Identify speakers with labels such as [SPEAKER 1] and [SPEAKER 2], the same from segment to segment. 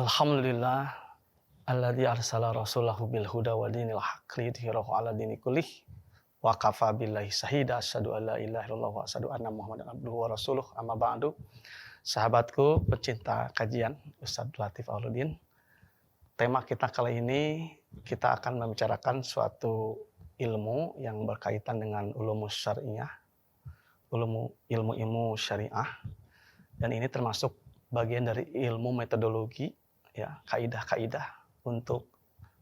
[SPEAKER 1] Alhamdulillah alladzi arsala rasulahu bil huda wa dinil haqqi liyudhhirahu 'ala dini kullih wa kafa billahi shahida asyhadu an la ilaha illallah wa asyhadu anna muhammadan abduhu wa rasuluh amma ba'du. Sahabatku pecinta kajian Ustaz Latif Auluddin. Tema kita kali ini kita akan membicarakan suatu ilmu yang berkaitan dengan ulumus syariah, ilmu syariah, dan ini termasuk bagian dari ilmu metodologi, ya, kaidah-kaidah untuk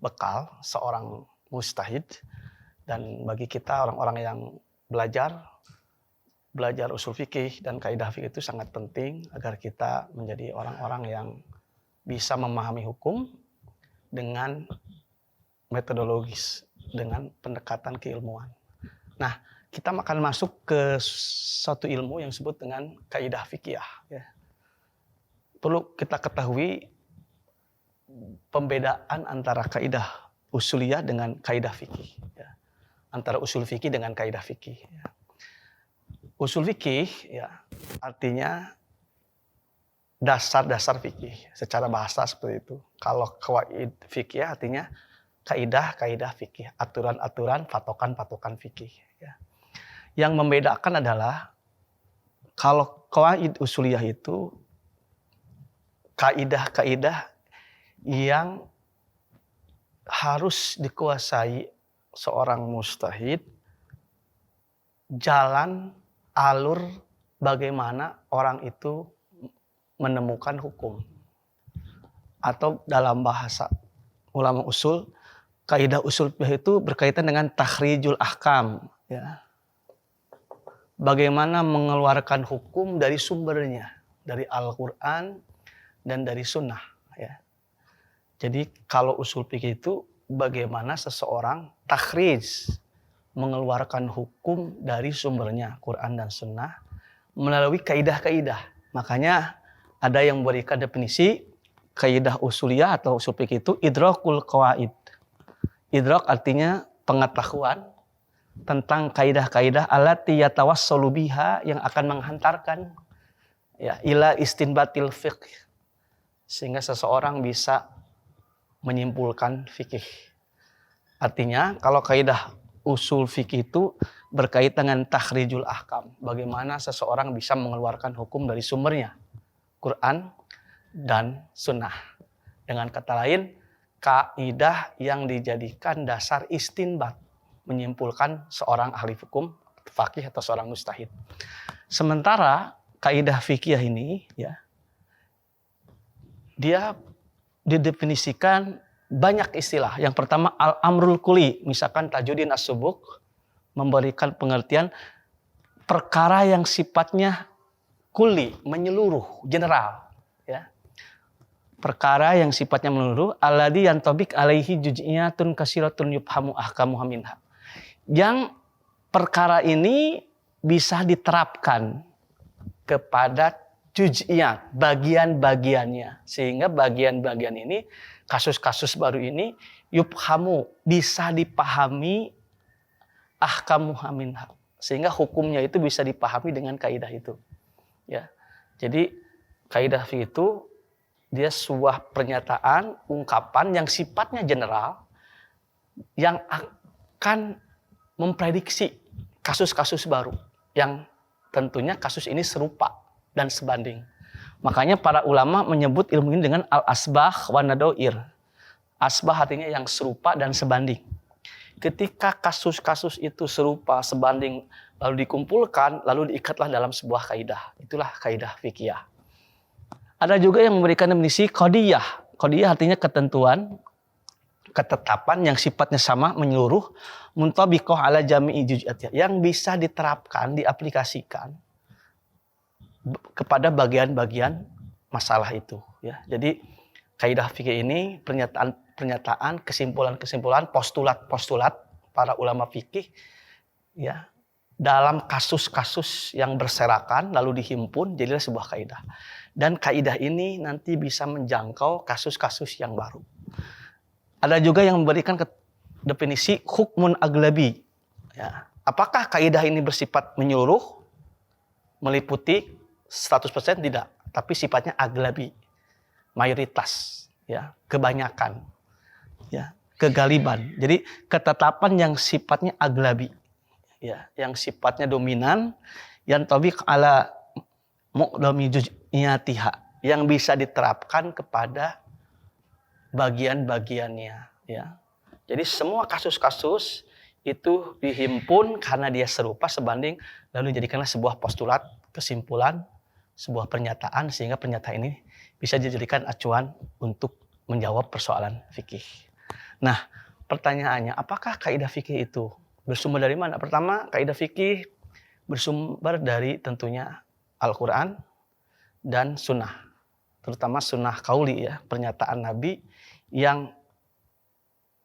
[SPEAKER 1] bekal seorang mujtahid. Dan bagi kita orang-orang yang belajar usul fikih dan kaidah fikih itu sangat penting agar kita menjadi orang-orang yang bisa memahami hukum dengan metodologis, dengan pendekatan keilmuan. Nah, kita akan masuk ke suatu ilmu yang disebut dengan kaidah fikih, ya. Perlu kita ketahui pembedaan antara kaidah usuliyah dengan kaidah fikih, ya. Antara usul fikih dengan kaidah fikih, ya. Usul fikih, ya, artinya dasar-dasar fikih secara bahasa seperti itu. Kalau qawaid fikih artinya kaidah-kaidah fikih, aturan-aturan, patokan-patokan fikih, ya. Yang membedakan adalah kalau qawaid usuliyah itu kaidah-kaidah yang harus dikuasai seorang mujtahid, jalan alur bagaimana orang itu menemukan hukum. Atau dalam bahasa ulama usul, kaidah usul itu berkaitan dengan takhrijul ahkam, ya. Bagaimana mengeluarkan hukum dari sumbernya, dari Al-Qur'an dan dari sunnah, ya. Jadi kalau usul fikih itu bagaimana seseorang takhrij, mengeluarkan hukum dari sumbernya, Quran dan sunnah, melalui kaidah-kaidah. Makanya ada yang memberikan definisi kaidah usuliyah atau usul fikih itu idrakul qawaid. Idrak artinya pengetahuan tentang kaidah-kaidah allati yatawassalu biha, yang akan menghantarkan, ya, ila istinbatil fiqh, sehingga seseorang bisa menyimpulkan fikih. Artinya kalau kaidah usul fikih itu berkaitan dengan takhrijul ahkam, bagaimana seseorang bisa mengeluarkan hukum dari sumbernya, Quran dan sunnah. Dengan kata lain, kaidah yang dijadikan dasar istinbat, menyimpulkan seorang ahli hukum, faqih atau seorang mujtahid. Sementara kaidah fikih ini, ya, dia didefinisikan banyak istilah. Yang pertama al-amrul kuli, misalkan Tajuddin As-Subuk memberikan pengertian perkara yang sifatnya kuli, menyeluruh, general, ya. Perkara yang sifatnya menyeluruh, alladzi yantabik alaihi juz'iyatun kasiratun yufhamu ahkamuha minha. Yang perkara ini bisa diterapkan kepada juz'iyat, bagian-bagiannya, sehingga bagian-bagian ini, kasus-kasus baru ini, yufhamu, bisa dipahami, ahkamuha minha, sehingga hukumnya itu bisa dipahami dengan kaidah itu, ya. Jadi kaidah itu dia sebuah pernyataan, ungkapan yang sifatnya general, yang akan memprediksi kasus-kasus baru yang tentunya kasus ini serupa dan sebanding. Makanya para ulama menyebut ilmu ini dengan al-asbah wa nadair. Asbah artinya yang serupa dan sebanding. Ketika kasus-kasus itu serupa, sebanding, lalu dikumpulkan, lalu diikatlah dalam sebuah kaidah. Itulah kaidah fikih. Ada juga yang memberikan definisi qadiyah. Qadiyah artinya ketentuan, ketetapan yang sifatnya sama, menyeluruh, muntabiqah ala jami'i juz'iyatiha, yang bisa diterapkan, diaplikasikan kepada bagian-bagian masalah itu, ya. Jadi kaidah fikih ini pernyataan, kesimpulan-kesimpulan, postulat-postulat para ulama fikih, ya, dalam kasus-kasus yang berserakan lalu dihimpun jadilah sebuah kaidah. Dan kaidah ini nanti bisa menjangkau kasus-kasus yang baru. Ada juga yang memberikan definisi hukmun aglabi, ya. Apakah kaidah ini bersifat menyeluruh, meliputi 100%? Tidak, tapi sifatnya aglabi, mayoritas, ya, kebanyakan, ya, kegaliban. Jadi ketetapan yang sifatnya aglabi, ya, yang sifatnya dominan, yang tabiq ala muqdami juz'iyatiha, yang bisa diterapkan kepada bagian-bagiannya, ya. Jadi semua kasus-kasus itu dihimpun karena dia serupa sebanding, lalu jadikanlah sebuah postulat, kesimpulan, sebuah pernyataan, sehingga pernyataan ini bisa dijadikan acuan untuk menjawab persoalan fikih. Nah, pertanyaannya, apakah kaidah fikih itu bersumber dari mana? Pertama, kaidah fikih bersumber dari tentunya Al-Quran dan Sunnah, terutama Sunnah Qauli, ya, pernyataan Nabi yang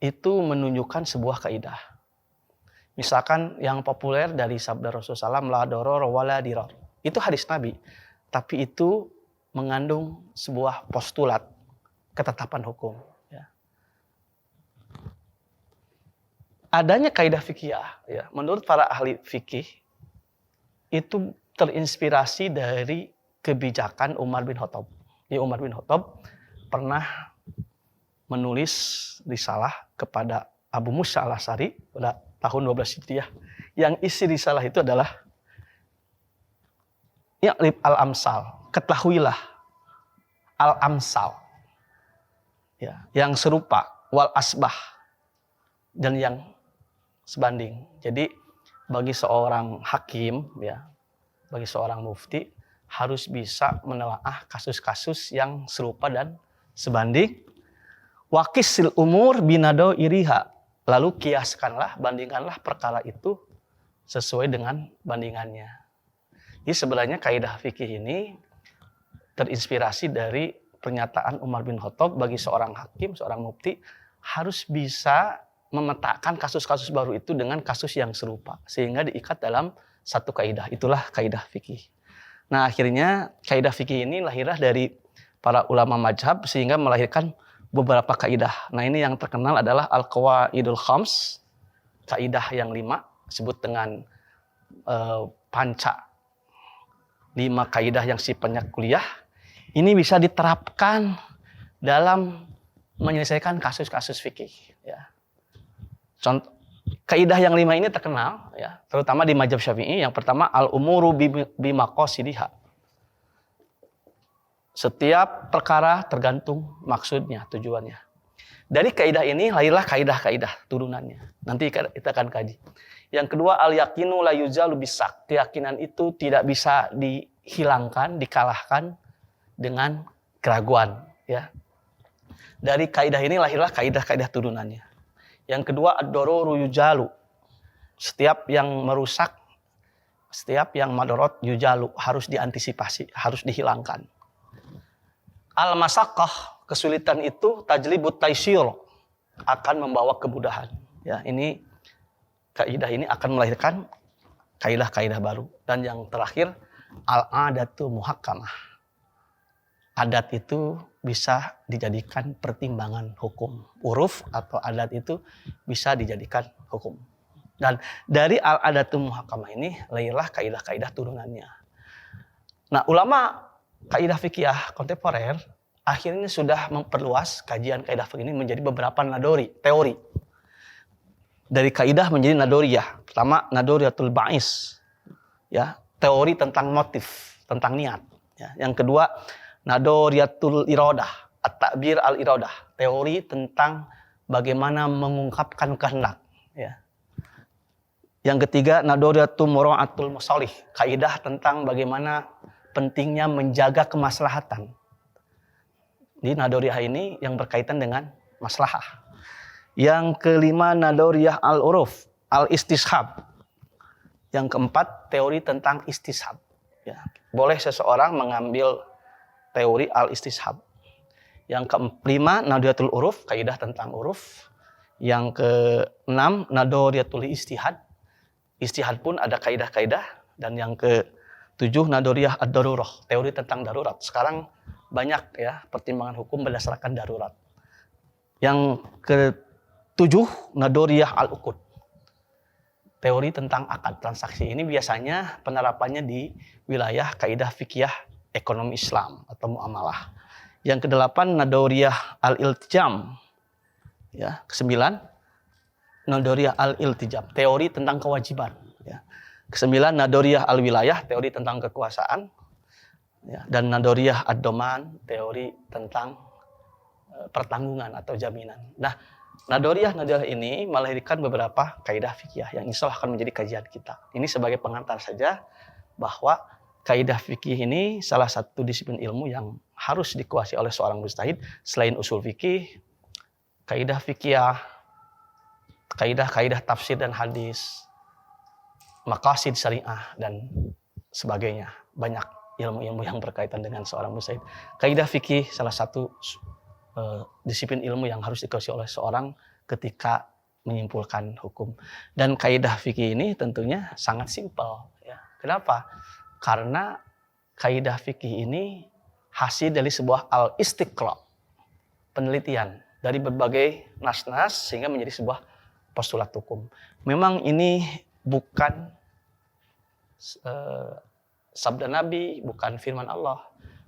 [SPEAKER 1] itu menunjukkan sebuah kaidah. Misalkan yang populer dari sabda Rasulullah SAW, la doror wala dirar. Itu hadis Nabi, tapi itu mengandung sebuah postulat ketetapan hukum. Ya. Adanya kaidah fikih, ya, menurut para ahli fikih itu terinspirasi dari kebijakan Umar bin Khattab. Ya, Umar bin Khattab pernah menulis risalah kepada Abu Musa al-Asy'ari pada tahun 12 Hijriah. Yang isi risalah itu adalah Ya'rif al-amsal, ketahuilah al-amsal, ya, yang serupa, wal asbah, dan yang sebanding. Jadi bagi seorang hakim, ya, bagi seorang mufti harus bisa menelaah kasus-kasus yang serupa dan sebanding. Wakisil umur binado iriha, lalu kiaskanlah, bandingkanlah perkara itu sesuai dengan bandingannya. Jadi sebenarnya kaidah fikih ini terinspirasi dari pernyataan Umar bin Khattab, bagi seorang hakim, seorang mufti harus bisa memetakan kasus-kasus baru itu dengan kasus yang serupa, sehingga diikat dalam satu kaidah. Itulah kaidah fikih. Nah, akhirnya kaidah fikih ini lahirlah dari para ulama mazhab sehingga melahirkan beberapa kaidah. Nah, ini yang terkenal adalah Al-Qawaidul Khams, kaidah yang 5, disebut dengan panca, 5 kaidah yang sifatnya kuliah. Ini bisa diterapkan dalam menyelesaikan kasus-kasus fikih, ya. Contoh kaidah yang 5 ini terkenal, ya, terutama di mazhab Syafi'i. Yang pertama, al-umuru bimaqasidiha. Setiap perkara tergantung maksudnya, tujuannya. Dari kaidah ini lahirlah kaidah-kaidah turunannya. Nanti kita akan kaji. Yang kedua, al-yaqinu la yuzalu bisak. Keyakinan itu tidak bisa dihilangkan, dikalahkan dengan keraguan, ya. Dari kaidah ini lahirlah kaidah-kaidah turunannya. Yang kedua, ad-daruru yujalu. Setiap yang merusak, setiap yang madorot yujalu, harus diantisipasi, harus dihilangkan. Al-masaqqah, kesulitan itu tajlibut taisir, akan membawa kemudahan. Ya, ini kaidah ini akan melahirkan kaidah-kaidah baru. Dan yang terakhir, al-adatu muhakkamah. Adat itu bisa dijadikan pertimbangan hukum. Uruf atau adat itu bisa dijadikan hukum. Dan dari al-adatu muhakkamah ini lahirlah kaidah-kaidah turunannya. Nah, ulama kaidah fikih kontemporer akhirnya sudah memperluas kajian kaidah fikih ini menjadi beberapa nadori, teori. Dari kaidah menjadi nadoriyah. Pertama, nadoriyatul ba'is, ya, teori tentang motif, tentang niat, ya. Yang kedua, nadoriyatul iradah, at-ta'bir al-iradah, teori tentang bagaimana mengungkapkan kehendak, ya. Yang ketiga, nadoriyatul mura'atul masalih, kaidah tentang bagaimana pentingnya menjaga kemaslahatan. Di nadoriyah ini yang berkaitan dengan maslahah. Yang kelima, nadoriyah al-uruf, al-istishab. Yang keempat, teori tentang istishab. Ya, boleh seseorang mengambil teori al-istishab. Yang kelima, nadoriyatul uruf, kaidah tentang uruf. Yang keenam, nadoriyatul istihad. Istihad pun ada kaidah-kaidah. Dan yang ke-7, nadoriyah ad-darurah, teori tentang darurat. Sekarang banyak, ya, pertimbangan hukum berdasarkan darurat. Yang ke-7, nadoriyah al-uqud, teori tentang akad transaksi. Ini biasanya penerapannya di wilayah kaidah fikih ekonomi Islam atau muamalah. Yang kedelapan Nadoriyah al-Iltijam. Ya, kesembilan Nadoriyah al-Iltijam, teori tentang kewajiban. Ya. Kesembilan Nadoriyah al-Wilayah, teori tentang kekuasaan. Ya. Dan Nadoriyah ad-Doman, teori tentang pertanggungan atau jaminan. Nah, Nadoriyah ini melahirkan beberapa kaidah fikih yang insya Allah akan menjadi kajian kita. Ini sebagai pengantar saja bahwa kaidah fikih ini salah satu disiplin ilmu yang harus dikuasai oleh seorang mujtahid. Selain usul fikih, kaidah fikih, kaidah-kaidah tafsir dan hadis, maqasid syariah dan sebagainya. Banyak ilmu-ilmu yang berkaitan dengan seorang mujtahid. Kaidah fikih salah satu disiplin ilmu yang harus dikuasai oleh seorang ketika menyimpulkan hukum. Dan kaidah fikih ini tentunya sangat simpel. Ya. Kenapa? Karena kaidah fikih ini hasil dari sebuah al-istiqra', penelitian dari berbagai nas-nas sehingga menjadi sebuah postulat hukum. Memang ini bukan sabda Nabi, bukan firman Allah,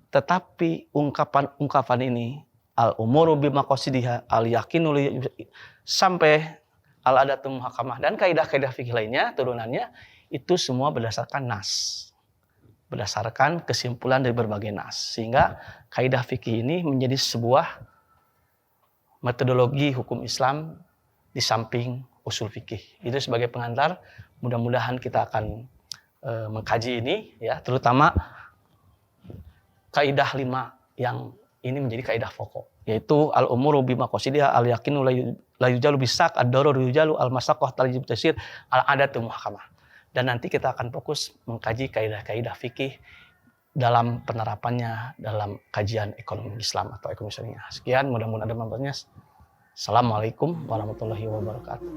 [SPEAKER 1] tetapi ungkapan ini al-umuru bimaqasidiha al-yakinu sampai al-adatul muhakamah dan kaidah-kaidah fikih lainnya turunannya itu semua berdasarkan nas, berdasarkan kesimpulan dari berbagai nas, sehingga kaidah fikih ini menjadi sebuah metodologi hukum Islam di samping usul fikih. Itu sebagai pengantar, mudah-mudahan kita akan mengkaji ini ya, terutama kaidah 5 yang ini menjadi kaidah pokok, yaitu al-umuru bimaqasidiha al-yaqinu la yujalu bisak ad-darur yujalu al-masaqah taljib tasir al-adatul muhakamah. Dan nanti kita akan fokus mengkaji kaidah-kaidah fikih dalam penerapannya dalam kajian ekonomi Islam atau ekonomi syariah. Sekian, mudah-mudahan ada manfaatnya. Assalamualaikum warahmatullahi wabarakatuh.